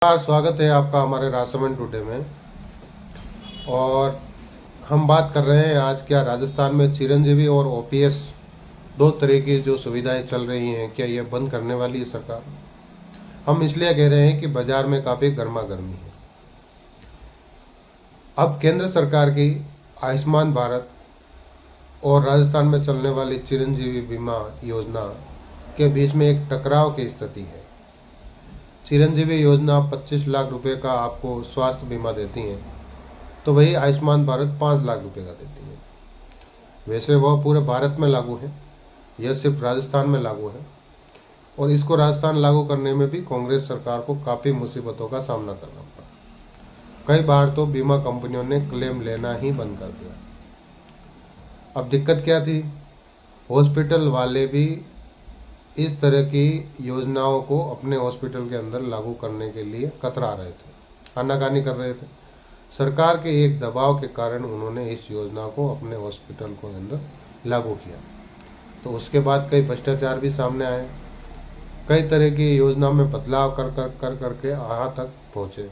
स्वागत है आपका हमारे राजसमंद टुडे में। और हम बात कर रहे हैं आज क्या राजस्थान में चिरंजीवी और ओपीएस दो तरह की जो सुविधाएं चल रही हैं, क्या ये बंद करने वाली है सरकार? हम इसलिए कह रहे हैं कि बाजार में काफ़ी गर्मा गर्मी है। अब केंद्र सरकार की आयुष्मान भारत और राजस्थान में चलने वाली चिरंजीवी बीमा योजना के बीच में एक टकराव की स्थिति है। चिरंजीवी योजना 25 लाख रुपए का आपको स्वास्थ्य बीमा देती है, तो वही आयुष्मान भारत 5 लाख रुपए का देती है। वैसे वह पूरे भारत में लागू है, यह सिर्फ राजस्थान में लागू है। और इसको राजस्थान लागू करने में भी कांग्रेस सरकार को काफ़ी मुसीबतों का सामना करना पड़ा। कई बार तो बीमा कंपनियों ने क्लेम लेना ही बंद कर दिया। अब दिक्कत क्या थी? हॉस्पिटल वाले भी इस तरह की योजनाओं को अपने हॉस्पिटल के अंदर लागू करने के लिए कतरा रहे थे, आनाकानी कर रहे थे। सरकार के एक दबाव के कारण उन्होंने इस योजना को अपने हॉस्पिटल के अंदर लागू किया। तो उसके बाद कई भ्रष्टाचार भी सामने आए, कई तरह की योजना में बदलाव कर करके यहाँ तक पहुँचे।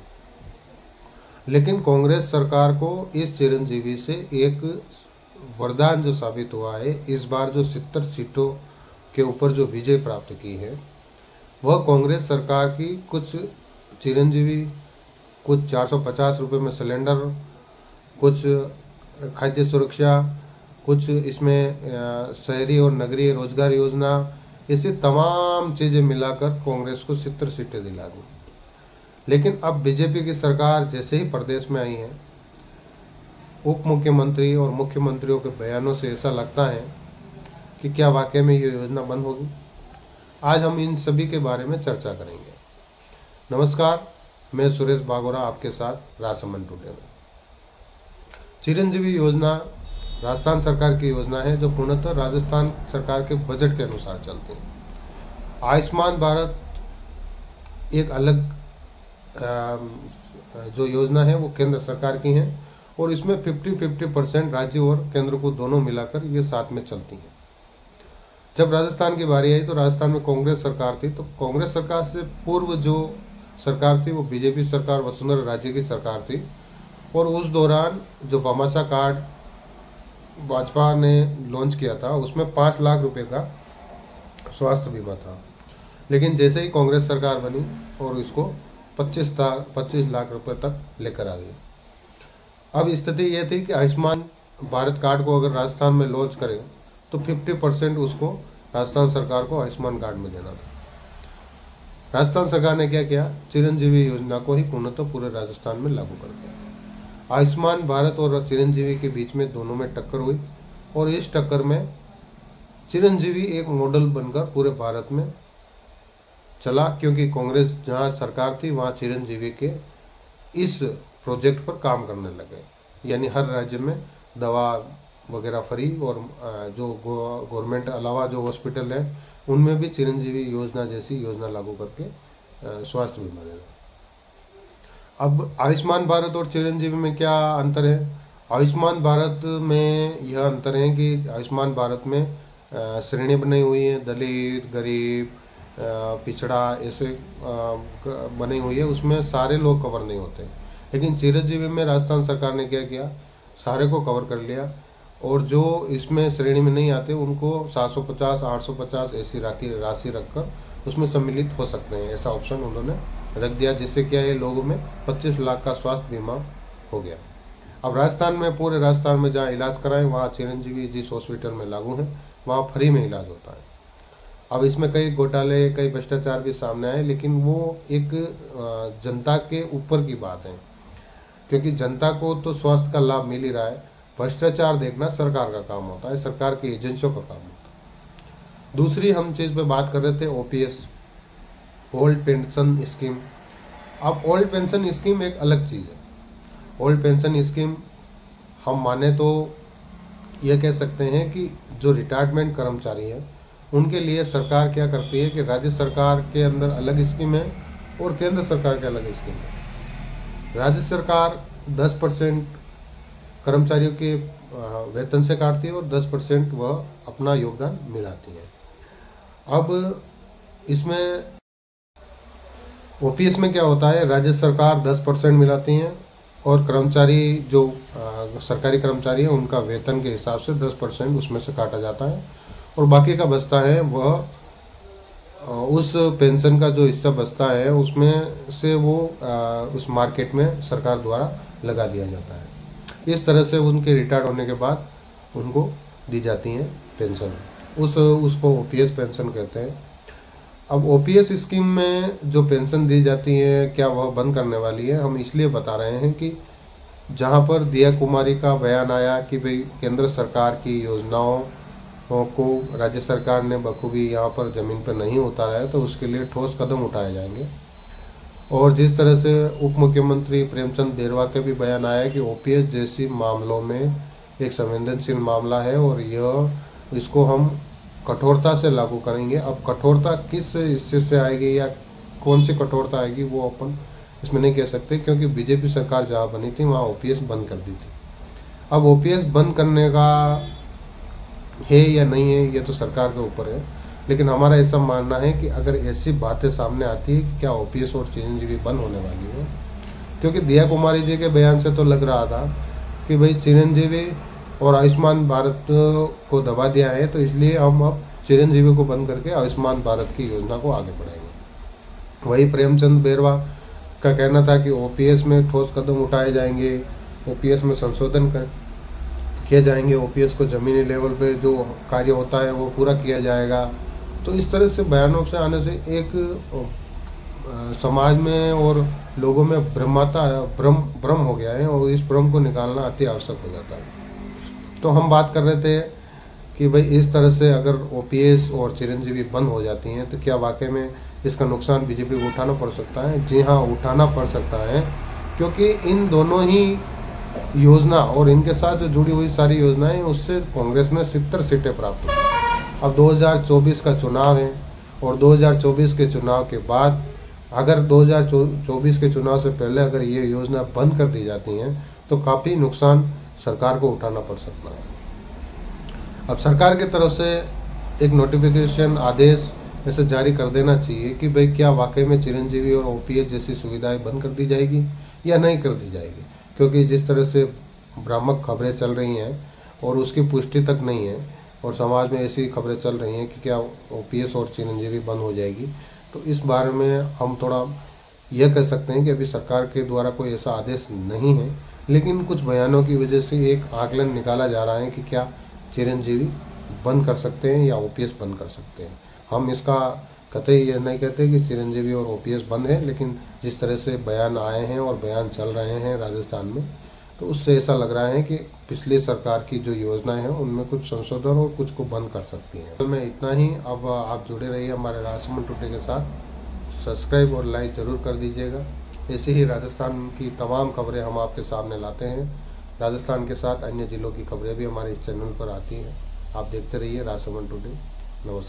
लेकिन कांग्रेस सरकार को इस चिरंजीवी से एक वरदान जो साबित हुआ है, इस बार जो 70 सीटों के ऊपर जो विजय प्राप्त की है, वह कांग्रेस सरकार की कुछ चिरंजीवी, कुछ 450 रुपये में सिलेंडर, कुछ खाद्य सुरक्षा, कुछ इसमें शहरी और नगरीय रोजगार योजना, ऐसी तमाम चीज़ें मिलाकर कांग्रेस को 70 सीटें दिला दी। लेकिन अब बीजेपी की सरकार जैसे ही प्रदेश में आई है, उप मुख्यमंत्री और मुख्यमंत्रियों के बयानों से ऐसा लगता है कि क्या वाकई में ये योजना बंद होगी। आज हम इन सभी के बारे में चर्चा करेंगे। नमस्कार, मैं सुरेश बागोरा आपके साथ राजसमंद टुडे में। चिरंजीवी योजना राजस्थान सरकार की योजना है जो पूर्णतः राजस्थान सरकार के बजट के अनुसार चलती है। आयुष्मान भारत एक अलग जो योजना है वो केंद्र सरकार की है और इसमें 50-50% राज्य और केंद्र को दोनों मिलाकर ये साथ में चलती है। जब राजस्थान की बारी आई तो राजस्थान में कांग्रेस सरकार थी, तो कांग्रेस सरकार से पूर्व जो सरकार थी वो बीजेपी सरकार, वसुंधरा राजे की सरकार थी। और उस दौरान जो भामाशाह कार्ड भाजपा ने लॉन्च किया था, उसमें 5 लाख रुपए का स्वास्थ्य बीमा था। लेकिन जैसे ही कांग्रेस सरकार बनी और इसको 25 लाख रुपए तक लेकर आ गई। अब स्थिति यह थी कि आयुष्मान भारत कार्ड को अगर राजस्थान में लॉन्च करें तो 50% उसको राजस्थान सरकार को आयुष्मान कार्ड में देना था। राजस्थान सरकार ने क्या किया? चिरंजीवी योजना को ही पूर्णतः पूरे राजस्थान में लागू कर दिया। आयुष्मान भारत और चिरंजीवी के बीच में दोनों में टक्कर हुई और इस टक्कर में चिरंजीवी एक मॉडल बनकर पूरे भारत में चला, क्योंकि कांग्रेस जहां सरकार थी वहां चिरंजीवी के इस प्रोजेक्ट पर काम करने लगे। यानी हर राज्य में दवा वगैरह फ्री, और जो गवर्नमेंट अलावा जो हॉस्पिटल है उनमें भी चिरंजीवी योजना जैसी योजना लागू करके स्वास्थ्य बीमा देना। अब आयुष्मान भारत और चिरंजीवी में क्या अंतर है? आयुष्मान भारत में यह अंतर है कि आयुष्मान भारत में श्रेणी बनाई हुई है, दलित, गरीब, पिछड़ा, ऐसे बनी हुई है, उसमें सारे लोग कवर नहीं होते। लेकिन चिरंजीवी में राजस्थान सरकार ने क्या किया? सारे को कवर कर लिया, और जो इसमें श्रेणी में नहीं आते उनको 750, 850 ऐसी राशि रखकर उसमें सम्मिलित हो सकते हैं, ऐसा ऑप्शन उन्होंने रख दिया, जिससे क्या है लोगों में 25 लाख का स्वास्थ्य बीमा हो गया। अब राजस्थान में, पूरे राजस्थान में जहाँ इलाज कराएं वहाँ चिरंजीवी जिस हॉस्पिटल में लागू है वहाँ फ्री में इलाज होता है। अब इसमें कई घोटाले, कई भ्रष्टाचार भी सामने आए, लेकिन वो एक जनता के ऊपर की बात है, क्योंकि जनता को तो स्वास्थ्य का लाभ मिल ही रहा है। भ्रष्टाचार देखना सरकार का काम होता है, सरकार की एजेंसियों का काम होता है। दूसरी हम चीज पे बात कर रहे थे, ओपीएस, ओल्ड पेंशन स्कीम। अब ओल्ड पेंशन स्कीम एक अलग चीज है। ओल्ड पेंशन स्कीम हम माने तो यह कह सकते हैं कि जो रिटायरमेंट कर्मचारी है उनके लिए सरकार क्या करती है कि राज्य सरकार के अंदर अलग स्कीम है और केंद्र सरकार के अलग स्कीम है। राज्य सरकार 10% कर्मचारियों के वेतन से काटती है और 10% वह अपना योगदान मिलाती है। अब इसमें ओपीएस में क्या होता है, राज्य सरकार 10% मिलाती है और कर्मचारी जो सरकारी कर्मचारी है उनका वेतन के हिसाब से 10% उसमें से काटा जाता है और बाकी का बचता है वह उस पेंशन का जो हिस्सा बचता है उसमें से वो उस मार्केट में सरकार द्वारा लगा दिया जाता है। इस तरह से उनके रिटायर्ड होने के बाद उनको दी जाती है पेंशन, उसको ओपीएस पेंशन कहते हैं। अब ओपीएस स्कीम में जो पेंशन दी जाती है क्या वह बंद करने वाली है, हम इसलिए बता रहे हैं कि जहां पर दिया कुमारी का बयान आया कि भाई केंद्र सरकार की योजनाओं को राज्य सरकार ने बखूबी यहाँ पर ज़मीन पर नहीं उतारा है तो उसके लिए ठोस कदम उठाए जाएंगे। और जिस तरह से उप मुख्यमंत्री प्रेमचंद बेरवा के भी बयान आया कि ओपीएस जैसी मामलों में एक संवेदनशील मामला है और इसको हम कठोरता से लागू करेंगे। अब कठोरता किस हिस्से से आएगी या कौन सी कठोरता आएगी वो अपन इसमें नहीं कह सकते, क्योंकि बीजेपी सरकार जहाँ बनी थी वहाँ ओपीएस बंद कर दी थी। अब ओपीएस बंद करने का है या नहीं है ये तो सरकार के ऊपर है, लेकिन हमारा ऐसा मानना है कि अगर ऐसी बातें सामने आती है कि क्या ओपीएस और चिरंजीवी बंद होने वाली है, क्योंकि दिया कुमारी जी के बयान से तो लग रहा था कि भाई चिरंजीवी और आयुष्मान भारत को दबा दिया है तो इसलिए हम अब चिरंजीवी को बंद करके आयुष्मान भारत की योजना को आगे बढ़ाएंगे। वही प्रेमचंद बेरवा का कहना था कि ओपीएस में ठोस कदम उठाए जाएंगे, ओपीएस में संशोधन किए जाएंगे, ओपीएस को जमीनी लेवल पे जो कार्य होता है वो पूरा किया जाएगा। तो इस तरह से बयानों से आने से एक समाज में और लोगों में भ्रम हो गया है और इस भ्रम को निकालना अति आवश्यक हो जाता है। तो हम बात कर रहे थे कि भाई इस तरह से अगर ओपीएस और चिरंजीवी बंद हो जाती हैं तो क्या वाकई में इसका नुकसान बीजेपी को उठाना पड़ सकता है? जी हाँ, उठाना पड़ सकता है, क्योंकि इन दोनों ही योजना और इनके साथ जो जुड़ी हुई सारी योजनाएं उससे कांग्रेस ने 70 सीटें प्राप्त की। अब 2024 का चुनाव है और 2024 के चुनाव के बाद अगर 2024 के चुनाव से पहले अगर ये योजना बंद कर दी जाती हैं तो काफ़ी नुकसान सरकार को उठाना पड़ सकता है। अब सरकार की तरफ से एक नोटिफिकेशन आदेश ऐसे जारी कर देना चाहिए कि भाई क्या वाकई में चिरंजीवी और ओपीएस जैसी सुविधाएं बंद कर दी जाएगी या नहीं कर दी जाएगी, क्योंकि जिस तरह से भ्रामक खबरें चल रही हैं और उसकी पुष्टि तक नहीं है और समाज में ऐसी खबरें चल रही हैं कि क्या ओपीएस और चिरंजीवी बंद हो जाएगी, तो इस बारे में हम थोड़ा यह कह सकते हैं कि अभी सरकार के द्वारा कोई ऐसा आदेश नहीं है, लेकिन कुछ बयानों की वजह से एक आकलन निकाला जा रहा है कि क्या चिरंजीवी बंद कर सकते हैं या ओपीएस बंद कर सकते हैं। हम इसका कतई ये नहीं कहते कि चिरंजीवी और ओपीएस बंद है, लेकिन जिस तरह से बयान आए हैं और बयान चल रहे हैं राजस्थान में तो उससे ऐसा लग रहा है कि पिछली सरकार की जो योजनाएं हैं उनमें कुछ संशोधन और कुछ को बंद कर सकती हैं। तो मैं इतना ही। अब आप जुड़े रहिए हमारे राजसमंद टुडे के साथ, सब्सक्राइब और लाइक ज़रूर कर दीजिएगा। ऐसे ही राजस्थान की तमाम खबरें हम आपके सामने लाते हैं। राजस्थान के साथ अन्य जिलों की खबरें भी हमारे इस चैनल पर आती हैं। आप देखते रहिए राजसमंद टुडे। नमस्कार।